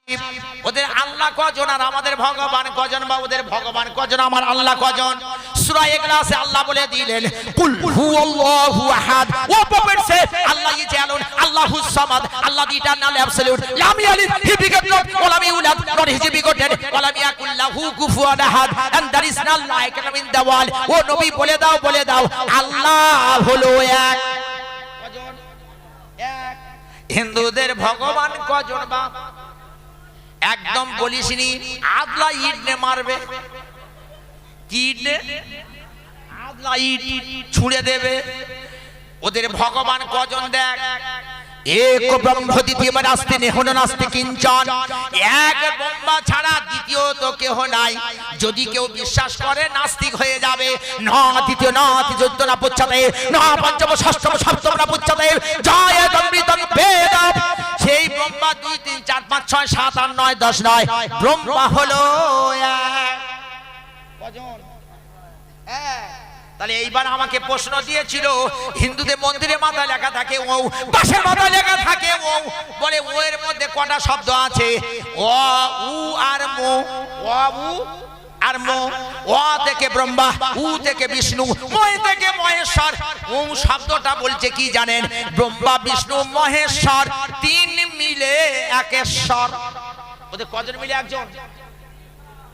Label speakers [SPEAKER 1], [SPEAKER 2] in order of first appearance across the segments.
[SPEAKER 1] ওদের আল্লাহ কজন আর আমাদের ভগবান কজন, বা ওদের ভগবান কজন আমার আল্লাহ কজন? সূরা ইখলাসে আল্লাহ বলে দিলেন কুল হুয়াল্লাহু আহাদ। O prophet say Allah is alone, আল্লাহুস সামাদ, আল্লাহ দি ইটারনাল অ্যাবসলিউট, লাম ইয়ালিদ হি বিগট নট ওয়া লাম ইউলাদ নট হি বিগটেড ওয়া লাম ইয়াকুল লাহু কুফুয়ান আহাদ, and there is none like him in the world. ও নবী বলে দাও আল্লাহ হলো এক। কজন? এক। হিন্দুদের ভগবান কজন? বা একদম বলিসনি আদলা ইট নে মারবে, কি ইট নে? আদলা ইট ছুঁড়ে দেবে। ওদের ভগবান কজন? দেখ, এক ব্রহ্ম দ্বিতীয় নাস্তি নেহন নাস্তি কিঞ্চন, এক ব্রহ্মা ছাড়া দ্বিতীয় তো কেহ নাই। যদি কেউ বিশ্বাস করে নাস্তিক হয়ে যাবে। না দ্বিতীয় না চতুর্থ না পুচ্ছতে, না পঞ্চম ষষ্ঠম সপ্তম না পুচ্ছতে, জয় অমৃতং বেদ। সেই ব্রহ্মা 2 3 4 5 6 7 8 9 10 নয়, ব্রহ্মা হলো এক। কজন? এক। তাহলে এইবার আমাকে প্রশ্ন দিয়েছিল, হিন্দুদের মন্দিরে মাথায় লেখা থাকে ও, পাশের মাথায় লেখা থাকে ও, বলে ও এর মধ্যে কটা শব্দ আছে? অ উ আর মো। অ উ আর মো। অ থেকে ব্রহ্মা, উ থেকে বিষ্ণু, ময় থেকে মহেশ্বর। ও শব্দটা বলছে কি জানেন? ব্রহ্মা বিষ্ণু মহেশ্বর 3 মিলে একেশ্বর। ওদের কজন মিলে? একজন।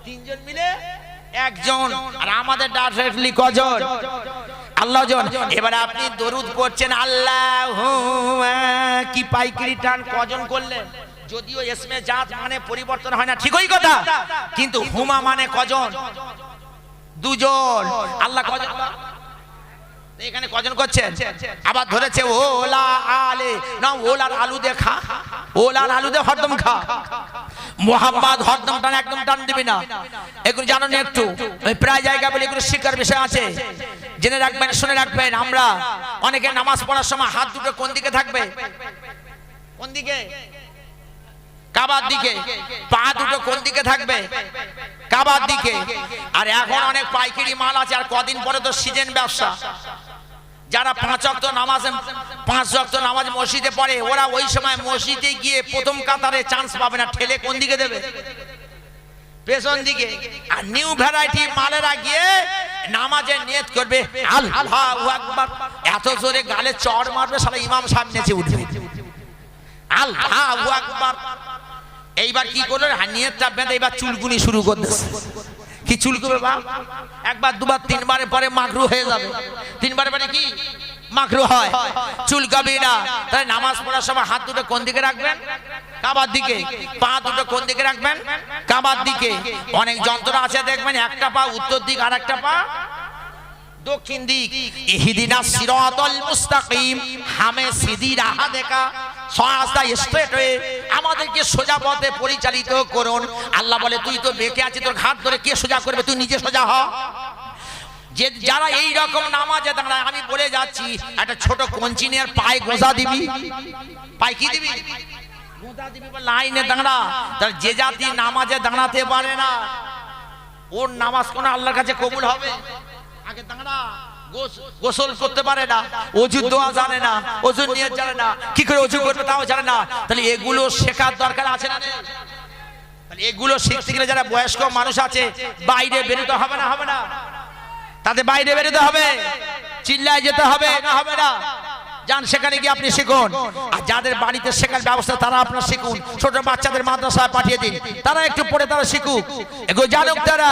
[SPEAKER 1] 3 জন মিলে একজন। আর আমাদের ডাইরেক্টলি কজন? আল্লাহ জন। এবারে আপনি দরুদ পড়ছেন আল্লাহুম্মা, কি পাইকারি টান কজন করলেন? যদিও ইসমে জাত মানে পরিবর্তন হয় না, ঠিকই কথা, কিন্তু হুমা মানে কজন? 2 জন। আল্লাহ কজন? এখানে কজন করছেন? আবার ধরেছে ওলা আলে, না ওলার আলু দে খা, ওলার আলু দে হরদম খা। মোহাম্মদ হরদম টান একদম টান দিবি না। এগুলো জানো না একটু, প্রায় জায়গা বলে এগুলো শিক্ষার বিষয় আছে, জেনে রাখবেন, শুনে রাখবেন। আমরা অনেকে নামাজ পড়ার সময় হাত দুটো কোন দিকে থাকবে? কোন দিকে? কাবার দিকে। পা দুটো কোন দিকে থাকবে? কাবার দিকে। আর এখন অনেক পাইকারি মাল আছে, আর কদিন পরে তো সিজন ব্যবসা। যারা 5 ওয়াক্ত নামাজ মসজিদে পড়ে, ওরা ওই সময় মসজিদে গিয়ে প্রথম কাতারে চান্স পাবে না, ঠেলে কোন দিকে দেবে? পেছন দিকে। আর নিউ ভ্যারাইটি মালেরা গিয়ে নামাজে নিয়ত করবে আল্লাহু আকবার, এত জোরে গালে চড় মারবে, শালা ইমাম সাহেব নেচে উঠবে আল্লাহু আকবার। এইবার কি করলো? নিয়তটা বেঁধে এবার চুলকুনি শুরু করতেছে। কি চুলকুবে বা? একবার দুবার তিনবারে পরে মাকরু হয়ে যাবে। 3 বারে পরে কি মাকরু হয়? চুলকাবি না। তাই নামাজ পড়ার সময় হাত দুটো কোন দিকে রাখবেন? কাবার দিকে। পা দুটো কোন দিকে রাখবেন? কাবার দিকে। অনেক যন্ত্র আছে দেখবেন, একটা পা উত্তর দিক আর একটা পা দক্ষিণ দিক। ইহদিনাস সিরাতাল মুস্তাকিম, হামে সিধি রাহা দেখা, রাস্তা স্ট্রেট হয়ে আমাদেরকে সোজা পথে পরিচালিত করুন। আল্লাহ বলে তুই তো বেঁকে আছিস, তোর ঘাট ধরে কে সোজা করবে? তুই নিজে সোজা হ। যে যারা এই রকম নামাজে দাঁড়ায়, আমি বলে যাচ্ছি, একটা ছোট কঞ্চি নিয়ে পায়ে গোঁজা দিবি। পায়ে কি দিবি? গোঁজা দিবি। লাইনে দাঁড়া। তার যে জাতি নামাজে দাঁড়াতে পারে না, ওর নামাজ কোন আল্লাহর কাছে কবুল হবে? আগে দাঁড়া। গোসল করতে পারে না, ওযু দোয়া জানে না, ওযু নিয়ত জানে না, কি করে ওযু করবে তাও জানে না। তাহলে এগুলো শেখার দরকার আছে না? তাহলে এগুলো শিখতে গেলে যারা বয়স্ক মানুষ আছে, বাইরে বেরোতে হবে না? হবে না? তাদের বাইরে বেরোতে হবে, চিল্লায় যেতে হবে না? হবে না? যান সেখানে গিয়ে আপনি শিখুন। আর যাদের বাড়িতে শেখার ব্যবস্থা, তারা আপনার শিখুন। ছোট বাচ্চাদের মাদ্রাসায় পাঠিয়ে দিন, তারা একটু পড়ে তারা শিখুক, এগুলো জানুক তারা।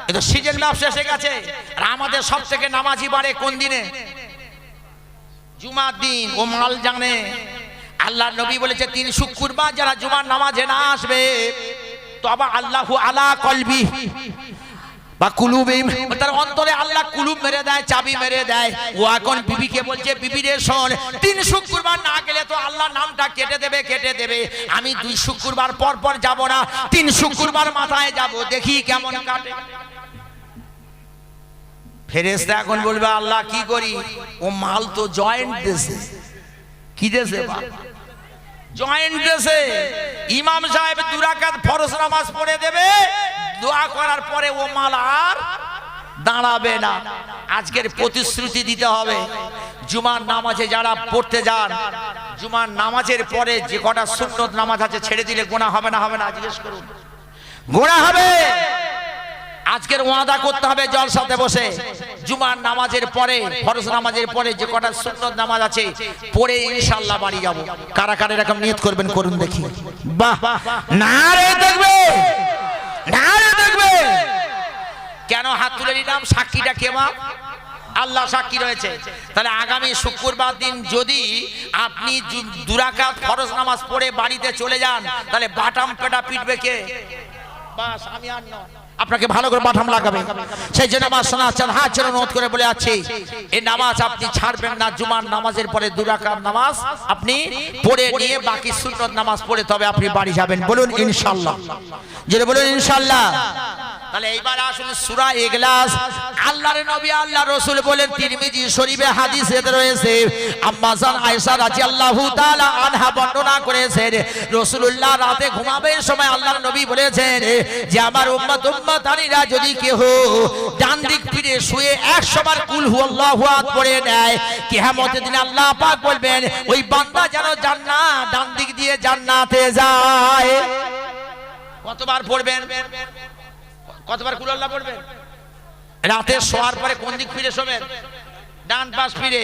[SPEAKER 1] এটা সিজন ব্যবসা এসে গেছে। আর আমাদের সব থেকে নামাজি বাড়ে কোন দিনে? জুমার দিন। ও মাল জানে। আল্লাহ নবী বলেছে 3 শুক্রবার যারা জুমার নামাজে না আসবে, তবা আল্লাহু আলা কলবি বা কুলুবিম, তার অন্তরে আল্লাহ কুলুব মেরে দেয়, চাবি মেরে দেয়। ও এখন বিবিকে বলছে, বিবি রে শোন, 3 শুক্রবার না গেলে তো আল্লাহ নামটা কেটে দেবে। আমি 2 শুক্রবার পর পর যাব না, 3 শুক্রবার মাথায় যাব, দেখি কেমন কাটে। ফেরেশতা এখন বলবে আল্লাহ কি করি? ও মাল তো জয়েন্ট দেশে। কি দেশে? জয়েন্ট দেশে। ইমাম সাহেব 2 রাকাত ফরজ নামাজ পড়ে দেবে, দোয়া করার পরে ও মাল আর দাঁড়াবে না। আজকের প্রতিশ্রুতি দিতে হবে, জুমার নামাজে যারা পড়তে যান, জুমার নামাজের পরে যে কটা সুন্নত নামাজ আছে ছেড়ে দিলে গুনাহ হবে না? হবে না? জিজ্ঞেস করুন। গুনাহ হবে। আজকের ওয়াদা করতে হবে জলসাতে বসে, জুমার নামাজের পরে, ফরজ নামাজের পরে যে কটা সুন্নত নামাজ আছে পড়ে ইনশাআল্লাহ বাড়ি যাব। কারা কারা এরকম নিয়ত করবেন করুন দেখি। বাহ, নারে দেখবে, নারে দেখবে। কেন হাত তুলে নিলাম? সাক্ষীটা কে মা? আল্লাহ সাক্ষী রয়েছে। তাহলে আগামী শুক্রবার দিন যদি আপনি 2 রাকাত ফরজ নামাজ পড়ে বাড়িতে চলে যান, তাহলে বাটাম পেটা পিটবে কে? বাস, আমি আর নয়। আপনাকে ভালো করে বাটাম লাগাবে। সেই যে নামাজ শোনাচ্ছেন হাত ছেড়ে অনুরোধ করে বলে আছি, এই নামাজ আপনি ছাড়বেন না। জুমার নামাজের পরে 2 রাকাত নামাজ আপনি পড়ে নিয়ে বাকি সুন্নত নামাজ পড়ে তবে আপনি বাড়ি যাবেন। বলুন ইনশাআল্লাহ। যেটা বলুন ইনশাআল্লাহ। তাহলে এইবার আসুন সূরা ইখলাস। আল্লাহর নবী আল্লাহ রাসূল বলেন, তিরমিজি শরীফে হাদিসে রয়েছে, আম্মা জান আয়েশা রাদিয়াল্লাহু তাআলা আনহা বর্ণনা করেছেন, রাসূলুল্লাহ রাতে ঘুমাবার সময় আল্লাহর নবী বলেছেন যে আমার উম্মতানিরা যদি কেহ ডান দিক ফিরে শুয়ে 100 বার কুল হুয়াল্লাহু আহাদ পড়ে নেয়, কিয়ামতের দিন আল্লাহ পাক বলবেন ওই বান্দা যেন জান্নাত ডান দিক দিয়ে জান্নাতে যায়। কতবার পড়বেন? কতবার কুল আল্লাহ পড়বেন? রাতে শোয়ার পরে কোন দিক ফিরে শোবেন? ডান পাশ ফিরে।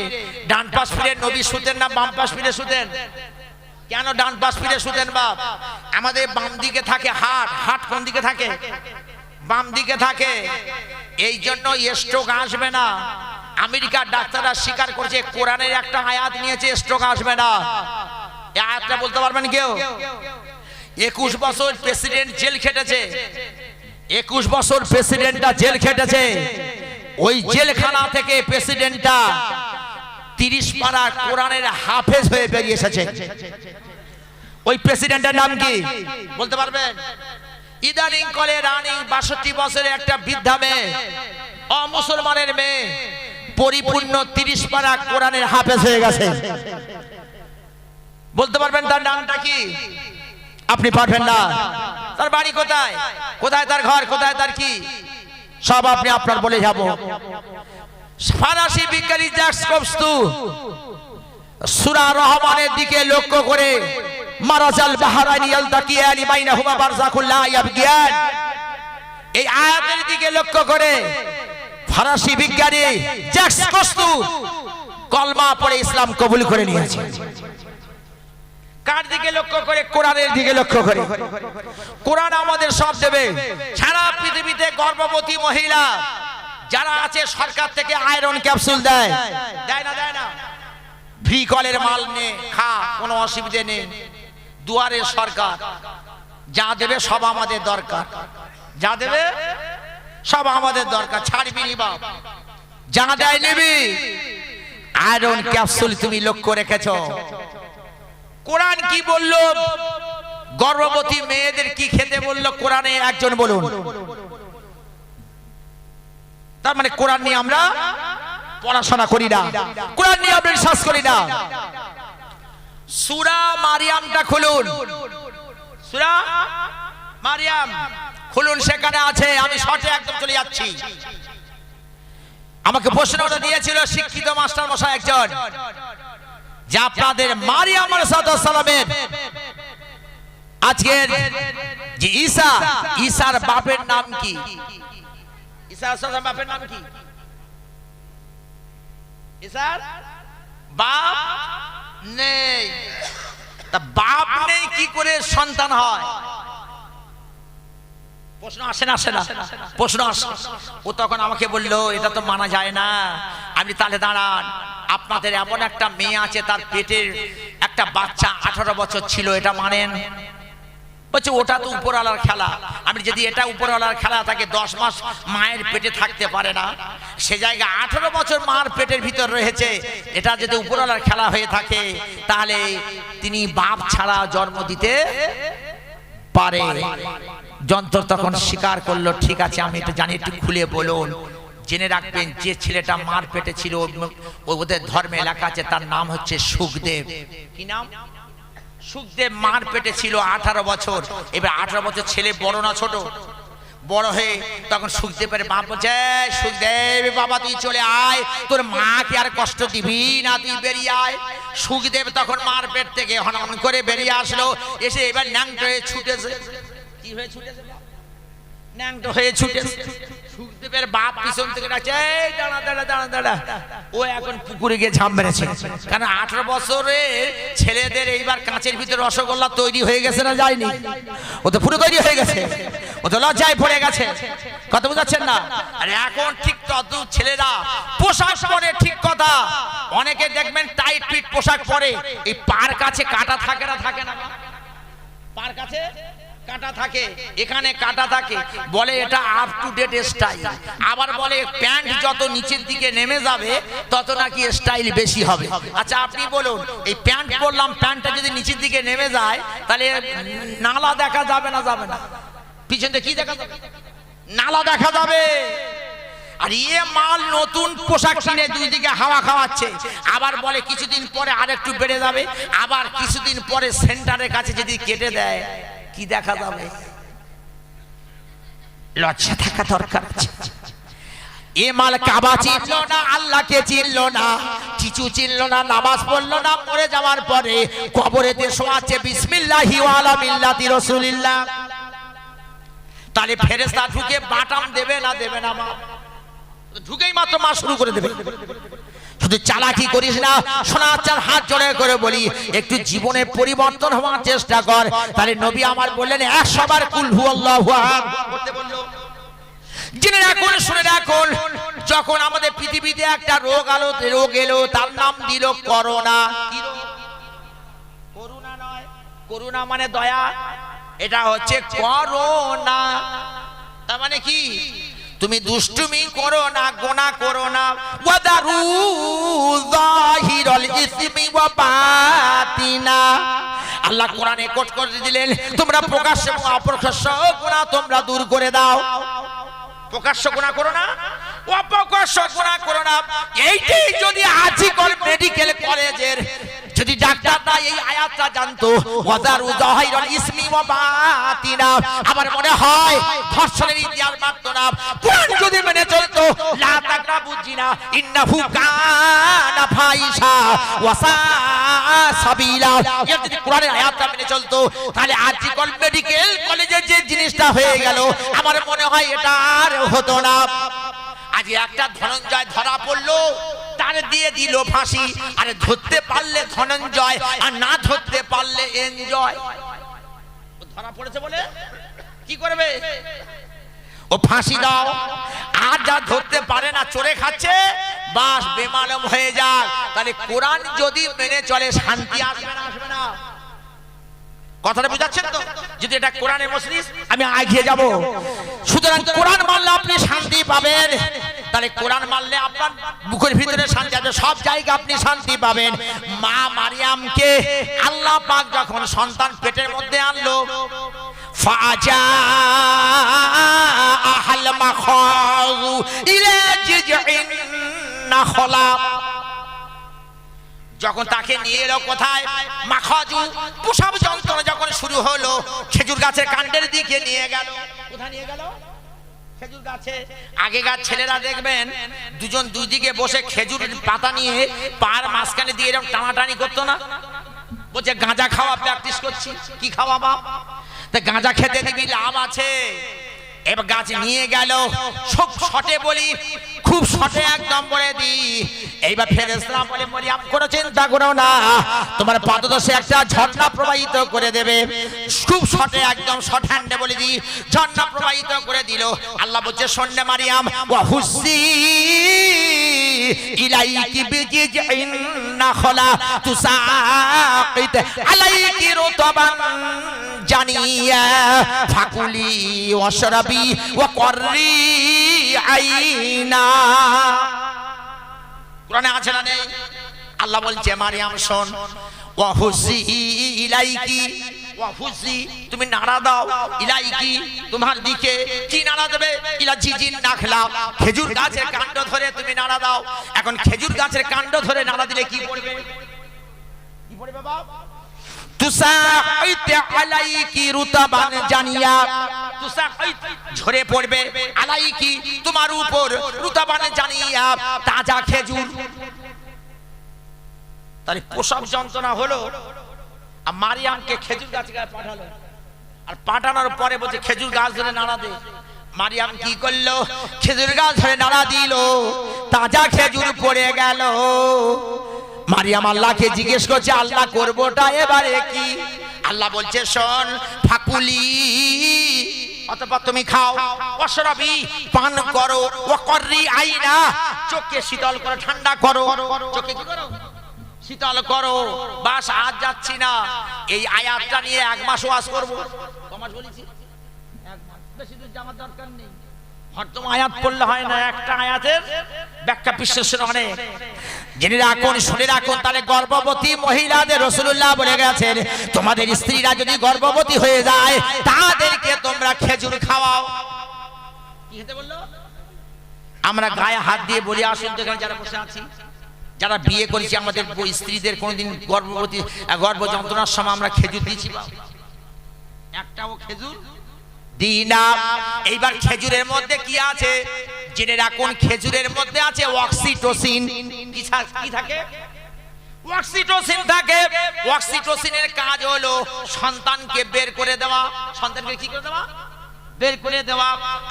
[SPEAKER 1] ডান পাশ ফিরে নবী শুতেন না বাম পাশ ফিরে শুতেন? কেন ডান পাশ ফিরে শুতেন বাপ? আমাদের বাম দিকে থাকে হার্ট। হার্ট কোন দিকে থাকে? বাম দিকে থাকে। এই জন্য স্ট্রোক আসবে না। আমেরিকার ডাক্তাররা স্বীকার করছে, কোরআনের একটা আয়াত নিয়েছে, স্ট্রোক আসবে না। এই আয়াতটা বলতে পারবেন কেউ? 21 বছর প্রেসিডেন্ট জেল খেটেছে। 21 বছর প্রেসিডেন্টটা জেল খেটেছে। ওই জেলখানা থেকে প্রেসিডেন্টটা 30 পারা কোরআনের হাফেজ হয়ে বেরিয়ে এসেছে। ওই প্রেসিডেন্টের নাম কি বলতে পারবেন? ইদানিং কলে রানিং 62 বছরের একটা বৃদ্ধা মেয়ে, অমুসলমানের মেয়ে, পরিপূর্ণ 30 পারা কোরআনের হাফেজ হয়ে গেছে। বলতে পারবেন তার নামটা কি? আপনি পারবেন না। তার বাড়ি কোথায়? কোথায় তার ঘর? কোথায় তার কি? সব আপনি আপনার বলে যাব। ফরাসি বিজ্ঞানী জ্যাক্স কোবস্তু সূরা রহমানের দিকে লক্ষ্য করে, মারাজাল বাহরাইনি ইয়ালতাকিয়ানি বাইনাহুমা বারযাকুল লা ইয়াবগিয়ান, এই আয়াতের দিকে লক্ষ্য করে ফরাসি বিজ্ঞানী জ্যাক্স কোবস্তু কলমা পড়ে ইসলাম কবুল করে নিয়েছে। কার দিকে লক্ষ্য করে? কোরআনের দিকে লক্ষ্য করে। কোরআন আমাদের সব দেবে। সারা পৃথিবীতে গর্ভবতী মহিলা যারা আছে সরকার থেকে আয়রন ক্যাপসুল দেয়, দেয় না? দেয় না? ফ্রি কলের মাল নে, খা, কোনো অসুবিধে নেই। দুয়ারে সরকার যা দেবে সব আমাদের দরকার, যা দেবে সব আমাদের দরকার। ছাড়বি নি বাপ, যা দেয় নিবি। আয়রন ক্যাপসুল তুমি লক্ষ্য রেখেছো? কোরআন কি বললো? গর্ভবতী মেয়েদের কি খেতে বললো কোরআনে? একজন বলুন। তার মানে কোরআন নিয়ে আমরা পড়াশোনা করি না, কোরআন নিয়ে আমরা বিশ্বাস করি না। সূরা মারিয়ামটা খুলুন, সূরা মারিয়াম খুলুন, সেখানে আছে। আমি শর্টে একদম চলে যাচ্ছি। আমাকে প্রশ্নটা দিয়েছিল শিক্ষিত মাস্টার মশাই একজন, যে আপনাদের মারিয়াম আলাইহিস সালামের আজকের যে ঈসা, ঈসার বাপের নাম কি? ঈসা আলাইহিস বাপের নাম কি? ঈসার বাপ নেই। তা বাপ নেই কি করে সন্তান হয়? প্রশ্ন আসে না? আসে না? প্রশ্ন আসে। ও তখন আমাকে বললো এটা তো মানা যায় না। আমি তাহলে দাঁড়ান, আপনাদের এমন একটা মেয়ে আছে তার পেটের একটা বাচ্চা 18 বছর ছিল, এটা মানেন? বলছে ওটা তো উপরওয়ালার খেলা। আমি যদি এটা উপরওয়ালার খেলা থাকে, 10 মাস মায়ের পেটে থাকতে পারে না, সে জায়গায় 18 বছর মার পেটের ভিতর রয়েছে, এটা যদি উপরওয়ালার খেলা হয়ে থাকে তাহলে তিনি বাপ ছাড়া জন্ম দিতে পারে। যন্ত্র তখন স্বীকার করলো, ঠিক আছে আমি এটা জানি, একটু খুলে বলুন। জেনে রাখবেন যে ছেলেটা মার পেটে ছিল ওদের ধর্মে লেখা আছে তার নাম হচ্ছে সুখদেব। কি নাম? সুখদেব মার পেটে ছিল 18 বছর। এবার 18 বছর ছেলে বড় না ছোট? বড় হয়ে তখন সুখদেবের বাপ বলছে, সুখদেব বাবা তুই চলে আয়, তোর মাকে আর কষ্ট দিবি না, তুই বেরিয়ে আয়। সুখদেব তখন মার পেট থেকে হনহন করে বেরিয়ে আসলো, এসে এবার ন্যাংটো হয়ে ছুটেছে। কি হয়ে ছুটেছে? ন্যাংটো হয়ে ছুটেছে। সুখদেবের বাপ পিছন থেকে ডাকছে, এই দাঁড়া দাঁড়া দাঁড়া দাঁড়া। ও এখন পুকুরে গিয়ে ঝাঁপ মেরেছে, কারণ 18 বছরের ছেলেদের এইবার কাঁচের ভিতরে রসগোল্লা তৈরি হয়ে গেছে না যায়নি? ও তো পুরো তৈরি হয়ে গেছে, ও তো লজ্জায় পড়ে গেছে। কথা বুঝাচ্ছেন না? আর এখন ঠিক তত ছেলেরা পোশাক পরে, ঠিক কথা, অনেকে দেখবেন টাইট ফিট পোশাক পরে, এই পার কাছে কাটা থাকে না, থাকে না? পার কাছে কাটা থাকে, এখানে কাটা থাকে, বলে এটা আপ টু ডেট স্টাইল। আবার বলে প্যান্ট যত নিচের দিকে নেমে যাবে তত নাকি স্টাইল বেশি হবে। আচ্ছা আপনি বলুন, এই প্যান্ট পরলাম, প্যান্টটা যদি নিচের দিকে নেমে যায় তাহলে নালা দেখা যাবে না, যাবে না? পিছন থেকে কি দেখা যাবে? নালা দেখা যাবে। আর ইয়ে মাল নতুন পোশাক কিনে দুই দিকে হাওয়া খাওয়াচ্ছে, আবার বলে কিছুদিন পরে আরেকটু বেড়ে যাবে, আবার কিছুদিন পরে সেন্টারের কাছে যদি কেটে দেয় কি দেখা যাবে? লজ্জা থাকা দরকার আছে। এ মাল কাবা চিনলো না, আল্লাহকে চিনলো না, কিছু চিনলো না, নামাজ পড়লো না, মরে যাওয়ার পরে কবরেতে শোয়াচ্ছে বিসমিল্লাহি ওয়া আলা মিল্লাতি রাসূলিল্লাহ। তাহলে ফেরেশতা ঢুকে বাটাম দেবে না, দেবে না? মা ঢুকেই মাত্র মা শুরু করে দেবে। শুধু চালাকি করিস না, শোনাচ্ছার হাত জোড়ে করে বলি, একটু জীবনে পরিবর্তন হওয়ার চেষ্টা কর। তাহলে নবী আমার বললেন 100 বার কুল হুয়াল্লাহু আহাদ করতে বললো। জেনে রাখুন, শুনে রাখুন, যখন আমাদের পৃথিবীতে একটা রোগ এলো, তার নাম দিল করোনা। কি রোগ? করোনা নয়, করোনা মানে দয়া, এটা হচ্ছে করোনা। তার মানে কি? তুমি দুষ্টুমি করো না, গোনা করো না, ওয়াদারু যাহিরাল ইসমি ওয়া বাতিনা। আল্লাহ কোরআনে কোট করে দিলেন, তোমরা প্রকাশ্য এবং অপ্রকাশ্য গুনাহ তোমরা দূর করে দাও। প্রকাশ্য গুনাহ করো না, অপ্রকাশ্য গুনাহ করো না। এইটাই যদি আজিকল মেডিকেল কলেজের যদি ডাক্তাররা এই আয়াতটা জানতো, ওয়াদারু যাহিরাল ইসমি ওয়া বাতিনা, আমার মনে হয় ধর্ষণের ইতিহাস মাত্র না। কোরআন যদি মেনে চলতো, লা তাকরাবু জিনা ইন্নাহু কানা ফাহিশা ওয়া সাবিলা, এই যদি কোরআনের আয়াতটা মেনে চলতো, তাহলে আজিকল মেডিকেল কলেজের যে জিনিসটা হয়ে গেল, আমার মনে হয় এটা আর হতো না। আজ একটা ধনঞ্জয় ধরা পড়লো, তার দিয়ে দিল ফাঁসি। আরে ধরতে পারলে ধনঞ্জয়, আর না ধরতে পারলে এনজয়। ধরা পড়েছে বলে কি করবে? ও ফাঁসি দাও। আর যা ধরতে পারে না, চোরে খাচ্ছে, বাস বেমালুম হয়ে যাক। তাহলে কোরআন যদি মেনে চলে, শান্তি আসবে না, আসবে না? কথাটা বুঝাচ্ছেন তো? যদি এটা কোরআনের মজলিস, আমি এগিয়ে যাব। সুতরাং কোরআন মানলে আপনি শান্তি পাবেন। তাহলে কোরআন মানলে আপনার বুকের ভিতরে শান্তি আছে, সব জায়গায় আপনি শান্তি পাবেন। মা মারিয়ামকে আল্লাহ পাক যখন সন্তান পেটের মধ্যে আনলো, ফাজা আহল মাখাযু ইলা জিজইন নাখলা, যখন তাকে নিয়ে এলো কোথায়? মাখাজু, প্রসব যন্ত্রণা যখন শুরু হলো, খেজুর গাছের কাণ্ডের দিকে নিয়ে গেল। কোথায় নিয়ে গেল? খেজুর গাছে। আগেকার ছেলেরা দেখবেন দুজন দুই দিকে বসে খেজুর পাতা নিয়ে পার মাঝখানে দিয়ে এরকম টানাটানি করতো না? বলছে গাঁজা খাওয়া প্র্যাকটিস করছি। কি খাওয়া বাপ? তা গাঁজা খেতে দিবি, লাভ আছে। এবার গাছ নিয়ে গেল, সব শটে বলি, খুব শটে একদম বলে দি। এইবার ফেরেশতা বলে, মরিয়ম কোনো চিন্তা করো না, তোমার পাদদেশে একটা ঝর্ণা প্রবাহিত করে দেবে। খুব শটে একদম শর্ট হ্যান্ডে বলে দি, ঝর্ণা প্রবাহিত করে দিল। আল্লাহ বলছে, শোনে মারিয়াম, ওয়া হুসি ইলাইকি বিজিজিন নাখলা তুসাকিত আলাইকি রুতবান জানিয়া ফাকুলি ওয়াশরাবি ওয়া কররি আইনা। কোরআনে আছে না নেই? আল্লাহ বলছে, মারিয়াম শোন, ওয়া হুসি ইলাইকি, ওয়া হুসি তুমি নাড়া দাও, ইলাইকি তোমার দিকে। কি নাড়া দেবে? ইলা জিজিন নাখলা, খেজুর গাছের কাণ্ড ধরে তুমি নাড়া দাও। এখন খেজুর গাছের কাণ্ড ধরে নাড়া দিলে কি পড়বে? কি পড়বে বাবা? তুসাইত আলাইকি রুতাবান জানিয়া, তুসাইত ঝরে পড়বে, আলাইকি তোমার উপর, রুতাবান জানিয়া তাজা খেজুর। তাহলে প্রসব যন্ত্রণা হলো, আর মারিয়ামকে খেজুর গাছ গায়ে পাঠালো, আর পাঠানোর পরে বলছে খেজুর গাছ ধরে নাড়া দে। মারিয়াম কি করলো? খেজুর গাছ ধরে নাড়া দিল, তাজা খেজুর পড়ে গেল। মারিয়াম আল্লাহকে জিজ্ঞেস করছে, আল্লাহ করবোটা এবারে কি? আল্লাহ বলছে শোন, ফাকুলি অতঃপর তুমি খাও, অশরাবি পান করো, ওয়াকরি আইনা চোখকে শীতল করো, ঠান্ডা করো, চোখে কি করো? শীতল করো। বাস আজ যাচ্ছি না, এই আয়াতটা নিয়ে 1 মাস ওয়াজ করব। কমাস বলেছি 1 মাস, বেশি দূর যাওয়ার দরকার নেই। হরদম আয়াত পড়লে হয় না, একটা আয়াতের ব্যাখ্যা বিশ্লেষণ অনেক। জেনে রাখুন, শুনে রাখুন। তাহলে গর্ভবতী মহিলাদের রাসূলুল্লাহ বলে গেছেন, তোমাদের স্ত্রীরা যদি গর্ভবতী হয়ে যায় তাদেরকে তোমরা খেজুর খাওয়াও। কি খেতে বললো? আমরা গায়ে হাত দিয়ে বলি, আসুন এখানে যারা বসে আছি, যারা বিয়ে করেছি, আমাদের স্ত্রীদের কোনোদিন গর্ভ যন্ত্রণার সময় আমরা খেজুর দিয়েছি? একটাও খেজুর দিই না। এইবার খেজুরের মধ্যে কি আছে জেনে রাখুন। খেজুরের মধ্যে আছে অক্সিটোসিন। কি থাকে? অক্সিটোসিন থাকে। অক্সিটোসিনের কাজ হলো সন্তানকে বের করে দেওয়া। সন্তানকে কি করে দেওয়া? বের করে দেওয়া।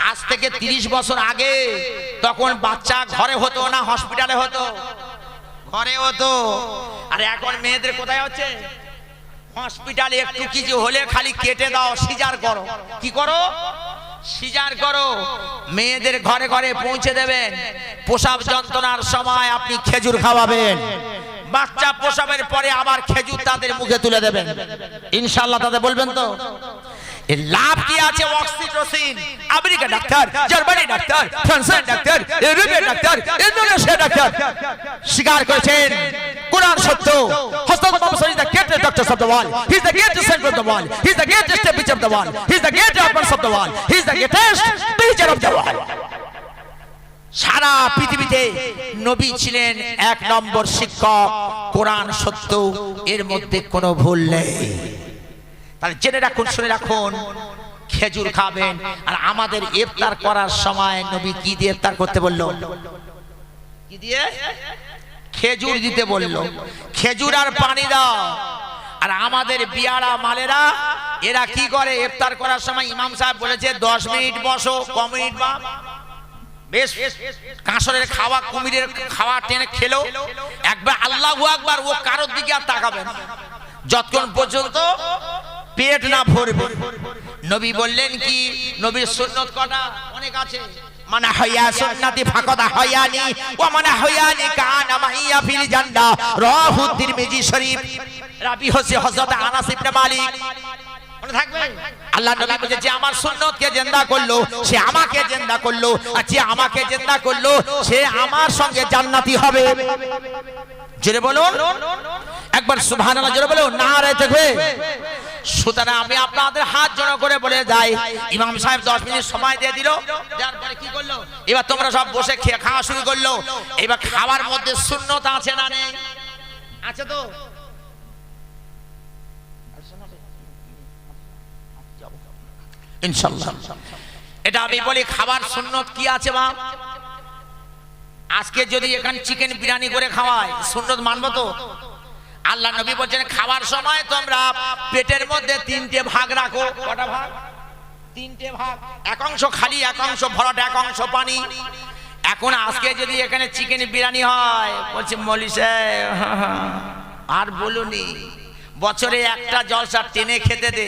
[SPEAKER 1] আজ থেকে 30 বছর আগে তখন বাচ্চা ঘরে হতো না, হসপিটালে হতো। ঘরে হতো। আর এখন মেয়েদের কোথায় হচ্ছে? হসপিটালে। একটু কিছু হলে খালি কেটে দাও, সিজার করো। কি করো? সিজার করো। মেয়েদের ঘরে ঘরে পৌঁছে দেবেন। প্রসব যন্ত্রণার সময় আপনি খেজুর খাওয়াবেন। বাচ্চা প্রসবের পরে আবার খেজুর তাদের মুখে তুলে দেবেন, ইনশাআল্লাহ। তাদের বলবেন তো এর লাভ কি আছে? Oxytocin. America doctor, Germany doctor, ফ্রান্সের ডাক্তার, ইউরোপের ডাক্তার, ইন্দোনেশিয়ার ডাক্তার স্বীকার করেছেন কোরআন সত্য। হযরত মুহাম্মদ সাল্লাল্লাহু আলাইহি ওয়াসাল্লাম is the greatest doctor of the world. He is the greatest saint of the world. He is the greatest teacher of the world. He is the greatest prince of the world. He is the greatest teacher of the world. সারা পৃথিবীতে নবী ছিলেন 1 নম্বর শিক্ষক। কোরআন সত্য, এর মধ্যে কোনো ভুল নেই। তাহলে জেনে রাখুন, শুনে রাখুন, খেজুর খাবেন। আর আমাদের ইফতার করার সময় নবী কি দিয়ে ইফতার করতে বললো? কি দিয়ে? খেজুর দিতে বললো। খেজুর আর পানি দাও। আর আমাদের বিয়ারা মালেরা এরা কি করে? ইফতার করার সময় ইমাম সাহেব বলেছে 10 মিনিট বসো, কম মিনিট বা বেশ। কাঁসরের খাওয়া, কুমিরের খাওয়া টেনে খেলো, একবার আল্লাহু আকবার, ও কারোর দিকে আর তাকাবে না যতক্ষণ পর্যন্ত পেট না ভরবে। নবী বললেন কি? নবীর সুন্নত কটা? অনেক আছে। মানা হায়া সুন্নতি ফাকাদা হায়ানি ওয়া মানা হায়ানি কানা মাইয়া ফিল জান্নাহ। রাহু তিরমিজি শরীফ। রাবি হচ্ছে হযরত আনাস ইবনে মালিক। মনে থাকবে? আল্লাহ নবী বলেছে, যে আমার সুন্নতকে জিন্দা করলো সে আমাকে জিন্দা করলো, আর যে আমাকে জিন্দা করলো সে আমার সঙ্গে জান্নাতি হবে। জোরে বলুন একবার সুবহানাল্লাহ। জোরে বলুন নারে তাকবীর। সুতরাং আমি আপনাদের হাত জড়ো করে বলে যাই, ইমাম সাহেব 10 মিনিট সময় দিয়ে দিল, দেওয়ার পরে কি করলো? এবার তোমরা সব বসে খাওয়া শুরু করলো। এবার খাওয়ার মধ্যে সুন্নত আছে না নেই? আছে তো? ইনশাআল্লাহ। এটা আমি বলি, খাবার সুন্নত কি আছে মা? আজকে যদি এখানে চিকেন বিরিয়ানি করে খাওয়ায়, সুন্নত মানবো তো? আল্লাহ নবী বলছেন খাবার সময় তোমরা পেটের মধ্যে 3টে ভাগ রাখো। কটা ভাগ? 3টে ভাগ। এক অংশ খালি, এক অংশ ভরাট, এক অংশ পানি। এখন আজকে যদি এখানে চিকেন বিরিয়ানি হয়, বলছে মৌলী সাহেব আর বলুনি, বছরে একটা জলসা টেনে খেতে দে।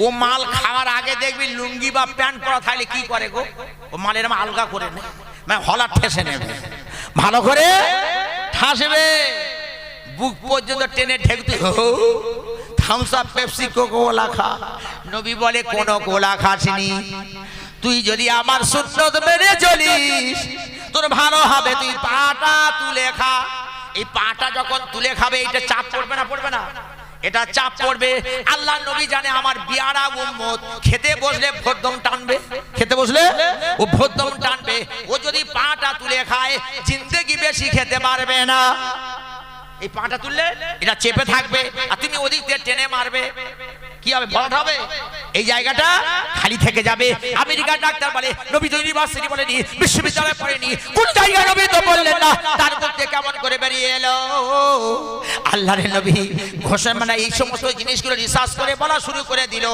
[SPEAKER 1] ও মাল খাওয়ার আগে দেখবি লুঙ্গি বা প্যান্ট পরা থাকলে কি করে গো? ও মালের আলগা করে নেয়, মানে হলা ঠেসে নেবে, ভালো করে ঠাসবে, বুক পর্যন্ত টেনে ঠেকতে। থামস আপ, পেপসি, কোকা-কোলা খা। নবী বলে কোন কোলা খাসনি। তুই যদি আমার সুন্নত মেনে চলিস তোর ভালো হবে। তুই পাটা তুলে খা। এই পাটা যখন তুলে খাবে এটা চাপ পড়বে না? পড়বে না? এটা চাপ পড়বে। আল্লাহ নবী জানে আমার বিয়ারা উম্মত খেতে বসলে ভোদ্দম টানবে। খেতে বসলে ও ভোদ্দম টানবে। ও যদি পাটা তুলে খায় জিন্দেগি বেশি খেতে পারবে না। এই পাটা তুললে এটা চেপে থাকবে, আর তুমি ওদিক দিয়ে টেনে মারবে, কি হবে? ভরাট হবে। এই জায়গাটা খালি থেকে যাবে। আমেরিকার ডাক্তার বলে নবী তো ইউনিভার্সিটি বলেনি, বিশ্ববিদ্যালয় পড়েনি, কোন জায়গায় নবী তো বললেন না, তার মধ্যে কেমন করে বেরিয়ে এলো? আল্লাহর নবী ঘোষণা মানে এই সমস্ত জিনিসগুলো রিসার্চ করে বলা শুরু করে দিল।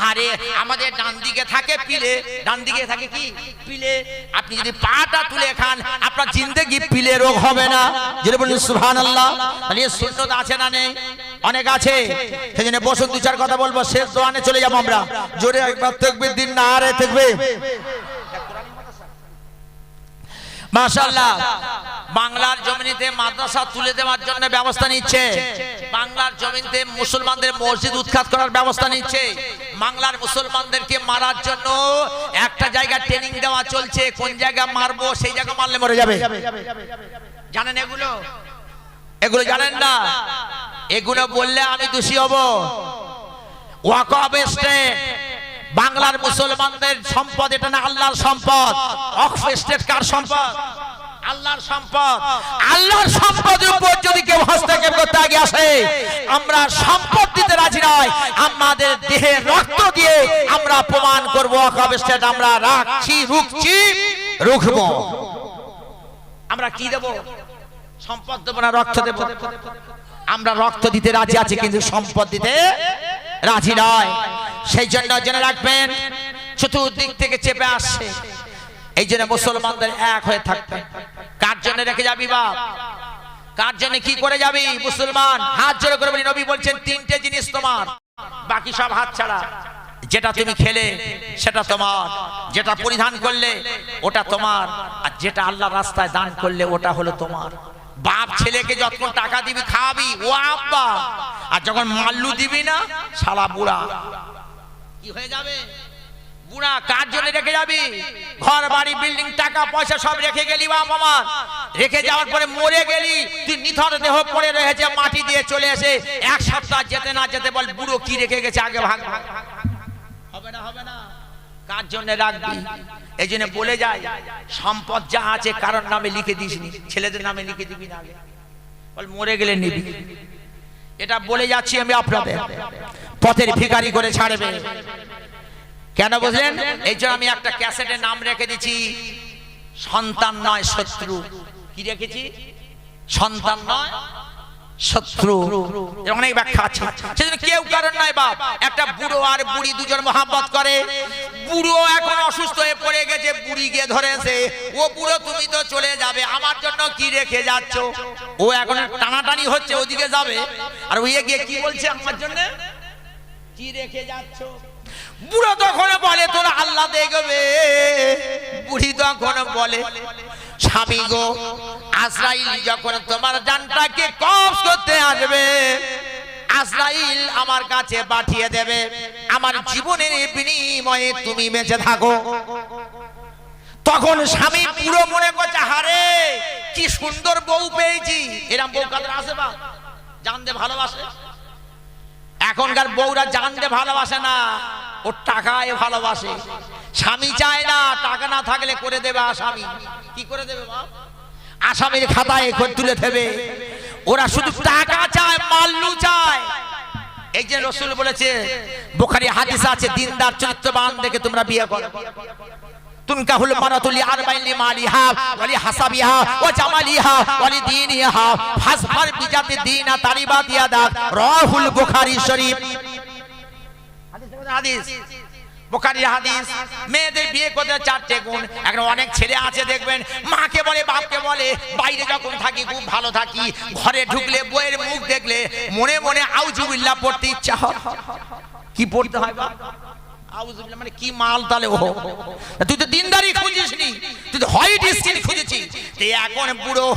[SPEAKER 1] আরে আমাদের ডান দিকে থাকে পিলে, ডান দিকে থাকে কি পিলে। আপনি যদি পাটা তুলে খান আপনার জিন্দেগি পিলে রোগ হবে না। যেটা বলুন সুবহানাল্লাহ। তাহলে সুন্নাত আছে না নেই? অনেক আছে। সেজন্য বসুন, দু চার কথা বলবো, শেষ দোয়ানে চলে যাবো আমরা। জোরে একবার তাকবীর দিন না, আরে তাকবীর। মাশাআল্লাহ, বাংলার জমিনেতে মাদ্রাসা তুলে দেওয়ার জন্য ব্যবস্থা নিচ্ছে, বাংলার জমিনেতে মুসলমানদের মসজিদ উৎখাত করার ব্যবস্থা নিচ্ছে, বাংলার মুসলমানদেরকে মারার জন্য একটা জায়গা ট্রেনিং দেওয়া চলছে, কোন জায়গা মারবো সেই জায়গা মারলে মরে যাবে। জানেন এগুলো? এগুলো জানেন না? এগুলো বললে আমি দোষী হব। ওয়াকফ স্টেট বাংলার মুসলমানদের সম্পদ, এটা না আল্লাহর সম্পদ। ওয়াকফ স্টেট কার সম্পদ? আল্লাহর সম্পদ। আল্লাহর সম্পদের উপর যদি কেউ হস্তক্ষেপ করতে আগে আসে, আমরা সম্পদ দিতে রাজি নয়, আমাদের দেহে রক্ত দিয়ে আমরা প্রমাণ করব ওয়াকফ স্টেট আমরা রাখছি, রুখছি, রুখবো। আমরা কি দেব? সম্পদ দেব না রক্ত দেব? আমরা রক্ত দিতে রাজি আছি কিন্তু সম্পদ দিতে রাজি নয়। সেই জন্য জেনে রাখবেন চতুর্দিক থেকে চেপে আসছে, এই জন্য মুসলমানদের এক হয়ে থাকতে। কার জন্য রেখে যাবি বাপ? কার জন্য কি করে যাবি মুসলমান? হাত জোড়ে করে বলি, নবী বলছেন তিনটে জিনিস তোমার, বাকি সব হাত ছাড়া। যেটা তুমি খেলে সেটা তোমার, যেটা পরিধান করলে ওটা তোমার, আর যেটা আল্লাহর রাস্তায় দান করলে ওটা হলো তোমার। বাপ ছেলেকে যতক্ষণ টাকা দিবি খাওয়াবি ও আব্বা, আর যখন মাল্লু দিবি না শালা বুড়া। কি হয়ে যাবে? বুড়া। কার জন্য রেখে যাবি? ঘর বাড়ি বিল্ডিং টাকা পয়সা সব রেখে গেলি বাপ আমার, রেখে যাওয়ার পরে মরে গেলি, তুই নিথর দেহ পড়ে রয়েছে, মাটি দিয়ে চলে এসে এক সপ্তাহ যেতে না যেতে বল বুড়ো কি রেখে গেছে আগে ভাগ। হবে না? হবে না। কার জন্য রাখবি? এই জন্য বলে যায় সম্পদ যা আছে কারোর নামে লিখে দিসনি, ছেলেদের নামে লিখে দিবি না, আগে বল মরে গেলে নিবি। এটা বলে যাচ্ছি আমি আপনাদের, পথের ভিখারি করে ছাড়বে। কেন বুঝলেন? এই জন্য আমি একটা ক্যাসেটের নাম রেখে দিচ্ছি সন্তান নয় শত্রু। কি রেখেছি? সন্তান নয় শত্রু। অনেক ব্যাখ্যা আছে। সেজন্য কেউ কারণ নয় বাপ। একটা বুড়ো আর বুড়ি দুজন মহাব্বত করে, বুড়ো এখন অসুস্থ হয়ে পড়ে গেছে, বুড়ি গিয়ে ধরেছে, ও বুড়ো তুমি তো চলে যাবে, আমার জন্য কি রেখে যাচ্ছ? ও এখন টানাটানি হচ্ছে ওদিকে যাবে, আর ওই গিয়ে কি বলছে আমার জন্য কি রেখে যাচ্ছ? বুড়ো তখন বলে তোরা আল্লাহ দেখবে, বুড়ি তখন বলে স্বামী গো, আজরাইল যখন তোমার জানটাকে কবজ করতে আসবে, আজরাইল আমার কাছে পাঠিয়ে দেবে, আমার জীবনের বিনিময়ে তুমি বেঁচে থাকো। তখন স্বামী পুরো মনে করছে হারে কি সুন্দর বউ পেয়েছি। এরকম বউ কাদের আছে বা জানতে ভালোবাসে? এখনকার বউরা জানতে ভালোবাসে না, ও টাকায় ভালোবাসে। স্বামী চায় না, টাকা না থাকলে করে দেবে আসামি। কি করে দেবে বাপ? আসামির খাতায় তুলে দেবে। ওরা শুধু টাকা চায়, মাল্লু চায়। এই যে রাসূল বলেছে, বুখারী হাদিস আছে, দিনদার চরিত্রবান দেখে তোমরা বিয়ে করো। তুনকাহুল মারাতু লিআরবাইন লিমালিহা ওয়া লিহাসাবিহা ওয়া জামালিহা ওয়া লিদীনিহা ফাসফার বিজাতি দীনা তারিবাত ইয়াদাক। রাহুল বুখারী শরীফ। হাদিস বুখারীর হাদিস। মেয়েদের বিয়ে করতে চারটে গুণ। এখন অনেক ছেলে আছে দেখবেন, মাকে বলে বাপকে বলে বাইরে যখন থাকি খুব ভালো থাকি, ঘরে ঢুকলে বইয়ের মুখ দেখলে মনে মনে আউযুবিল্লাহ পড়তে ইচ্ছা হয়। কি পড়তে হয় বাপ? আউযুবিল্লাহ মানে কি মাল? তাহলে ও তুই তো দিনদারি খুঁজিসনি, তুই তো হোয়াইট স্কিন খুঁজেছিস। তুই এখন বুড়ো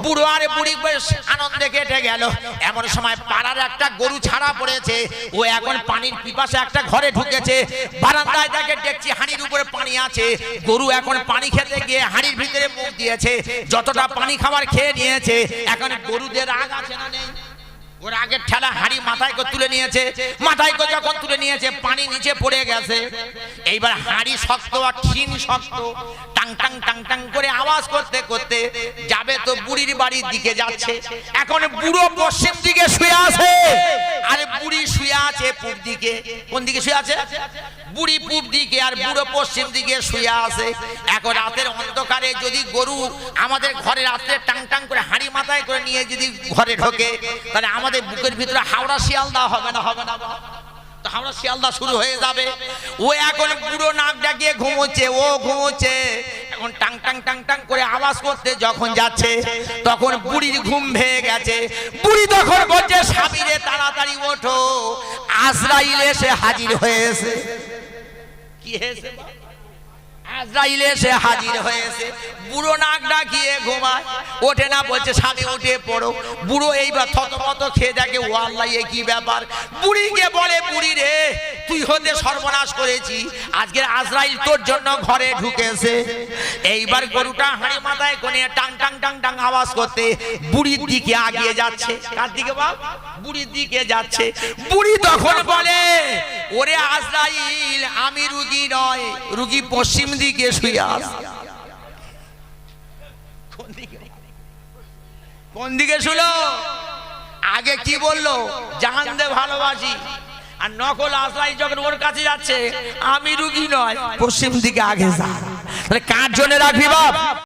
[SPEAKER 1] বুড়ো আর বুড়ি বেশ আনন্দে কেটে গেল। এমন সময় পাড়ার একটা গরু ছাড়া পড়েছে, ও এখন পানির পিপাসে একটা ঘরে ঢুকেছে, বারান্দায় দেখে দেখছি হাঁড়ির উপরে পানি আছে। গরু এখন পানি খেতে গিয়ে হাঁড়ির ভিতরে মুখ দিয়েছে, যতটা পানি খাবার খেয়ে নিয়েছে। এখন গরুদের রাগ আছে না নেই? ওর আগের ঠেলা হাড়ি মাথায় করে তুলে নিয়েছে, মাথায় করে যখন তুলে নিয়েছে পানি নিচে পড়ে গেছে। এইবার হাড়ি শক্ত আর ঠিন শক্ত, টাং টাং টাং টাং করে আওয়াজ করতে করতে যাবে তো বুড়ির বাড়ির দিকে যাচ্ছে। এখন বুড়ো পশ্চিম দিকে শুয়ে আছে আর বুড়ি শুয়ে আছে পূব দিকে। কোন দিকে শুয়ে আছে? বুড়ি পূব দিকে আর বুড়ো পশ্চিম দিকে শুয়ে আছে। এখন রাতের অন্ধকারে যদি গরু আমাদের ঘরে রাত্রে টাং টাং করে হাড়ি মাথায় করে নিয়ে যদি ঘরে ঢোকে, তাহলে আমাদের বুকের ভিতরে হাওড়া শিয়ালদা হবে না? হবে না? তো হাওড়া শিয়ালদা শুরু হয়ে যাবে। ও এখন বুড়ো নাক ডাকিয়ে ঘুমোচ্ছে, ও ঘুমোচ্ছে। এখন টাং টাং টাং টাং করে আওয়াজ করতে যখন যাচ্ছে তখন বুড়ির ঘুম ভেঙে গেছে। বুড়ি তখন বলছে, স্বামীরে তাড়াতাড়ি ওঠো, আজরাইল এসে হাজির হয়েছে। কি হয়েছে? আজরাইল এসে হাজির হয়েছে। বুড়ো নাক ডাকিয়ে ঘুমায়, ওঠে না, বলছে স্বামী উঠে পড়ো। বুড়ো এইবার থতমত খেয়ে দেখে, ও আল্লাহ এ কি ব্যাপার। বুড়িকে বলে, বুড়ি রে তুই হতে সর্বনাশ করেছি, আজকের আজরাইল তোর জন্য ঘরে ঢুকেছে। এইবার গরুটা হাঁড়ি মাথায় কোনে টাং টাং টাং টাং আওয়াজ করতে বুড়ির দিকে আগিয়ে যাচ্ছে। কার দিকে বাপ? বুড়ির দিকে যাচ্ছে। বুড়ি তখন বলে, ওরে আজরাইল আমি রুগী নয়, রুগী পশ্চিম দিকে শুয়ে আছে। কোন দিকে শুলো? আগে কি বললো? জাহান দে ভালোবাসি। আর নকল আজরাইল যখন ওর কাছে যাচ্ছে, আমি রুগী নয়, পশ্চিম দিকে আগে যা। তাহলে কার জন্য রাখবি বাপ?